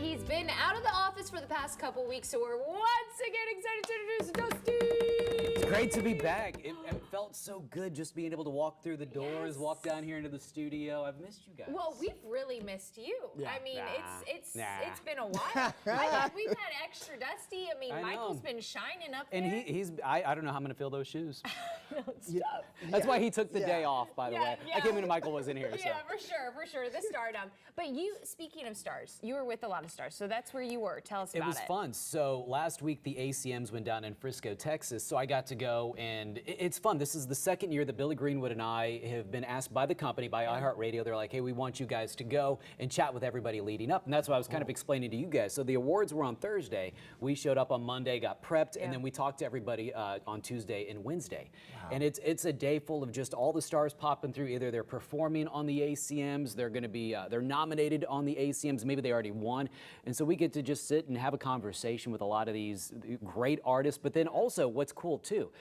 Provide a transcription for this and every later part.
He's been out of the office for the past couple weeks, so we're once again excited to introduce Dusty. It's great to be back. It felt so good just being able to walk through the doors, walk down here into the studio. I've missed you guys. Well, we've really missed you. Yeah. I mean, it's been a while. We've had extra Dusty. I mean, Michael's been shining up there. And I don't know how I'm going to fill those shoes. No, it's tough. That's why he took the day off, by the way. Yeah. I came in and Michael wasn't here. Yeah, for sure. The stardom. But you, speaking of stars, you were with a lot of stars, so that's where you were. Tell us about it. It was fun. So last week the ACMs went down in Frisco, Texas, so I got to go, and it's fun. This is the second year that Billy Greenwood and I have been asked by the company, by iHeartRadio. They're like, hey, we want you guys to go and chat with everybody leading up, and that's what I was kind of explaining to you guys. So the awards were on Thursday. We showed up on Monday, got prepped, and then we talked to everybody on Tuesday and Wednesday. Wow. And it's a day full of just all the stars popping through. Either they're performing on the ACMs, they're going to be they're nominated on the ACMs, maybe they already won, and so we get to just sit and have a conversation with a lot of these great artists. But then also, what's cool too,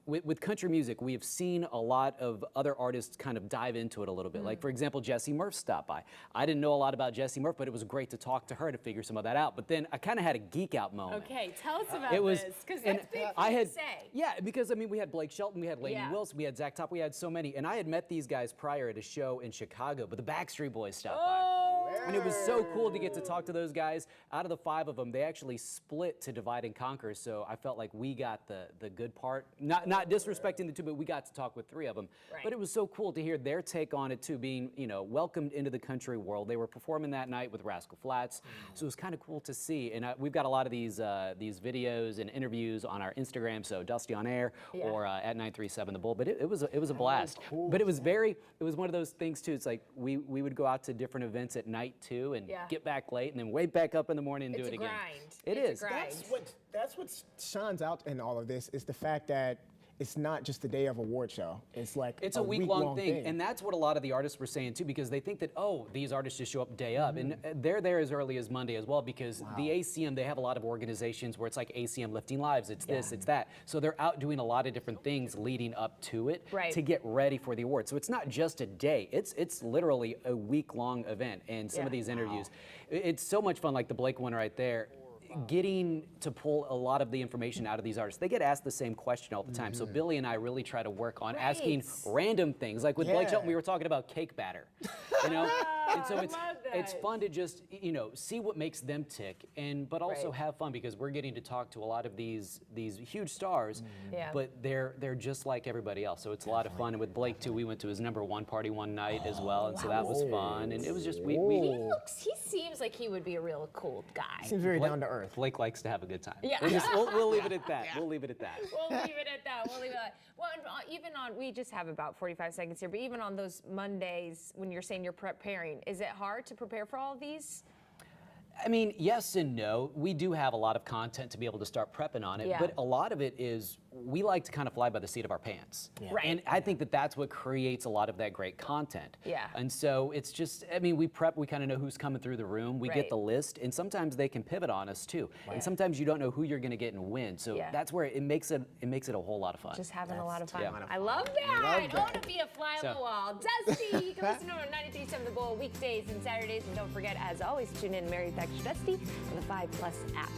with country music, we have seen a lot of other artists kind of dive into it a little bit. Like for example, Jessie Murph stopped by. I didn't know a lot about Jessie Murph, but it was great to talk to her to figure some of that out. But then I kind of had a geek out moment. Okay, tell us about this, because that's big for you to say. Yeah, because I mean, we had Blake Shelton, we had Lainey Wilson, we had Zach Top, we had so many, and I had met these guys prior at a show in Chicago, but the Backstreet Boys stopped by. And it was so cool to get to talk to those guys. Out of the 5 of them, they actually split to divide and conquer, so I felt like we got the good part. Not disrespecting the two, but we got to talk with 3 of them. Right. But it was so cool to hear their take on it too, being, you know, welcomed into the country world. They were performing that night with Rascal Flatts, so it was kind of cool to see. And we've got a lot of these videos and interviews on our Instagram, so Dusty on Air or at 937 The Bull. But it was a blast. Cool. But it was one of those things too. It's like we would go out to different events at night too, and get back late, and then wake back up in the morning and do it again. Grind. It's a grind. That's what shines out in all of this, is the fact that it's not just the day of award show. It's like it's a week-long thing. And that's what a lot of the artists were saying too, because they think that, oh, these artists just show up day up. And they're there as early as Monday as well, because the ACM, they have a lot of organizations where it's like ACM Lifting Lives, it's this, it's that. So they're out doing a lot of different things leading up to it to get ready for the award. So it's not just a day, it's literally a week-long event. And some of these interviews, it's so much fun, like the Blake one right there. Getting to pull a lot of the information out of these artists. They get asked the same question all the time. So Billy and I really try to work on asking random things. Like with Blake Shelton, we were talking about cake batter. You know? And so it's fun to just, you know, see what makes them tick, but also have fun, because we're getting to talk to a lot of these huge stars, but they're just like everybody else. So it's a lot of fun. And with Blake too, we went to his #1 party one night as well, and so that was fun. And it was just he seems like he would be a real cool guy. Seems very down to earth. Blake likes to have a good time. Yeah. We'll leave it at that. We'll leave it at that. Well, and even on, we just have about 45 seconds here, but even on those Mondays when you're saying you're preparing, is it hard to prepare for all of these? I mean, yes and no. We do have a lot of content to be able to start prepping on it, but a lot of it is we like to kind of fly by the seat of our pants. Right. And I think that that's what creates a lot of that great content. Yeah. And so it's just, I mean, we prep, we kind of know who's coming through the room, we get the list, and sometimes they can pivot on us too. And sometimes you don't know who you're going to get and when. So that's where it makes it a whole lot of fun. Just having a lot of fun. I love that. I want to be a fly on the wall. Dusty, you can listen to him on 93.7 The Bull weekdays and Saturdays, and don't forget, as always, tune in Mary with Extra Dusty on the 5+ app.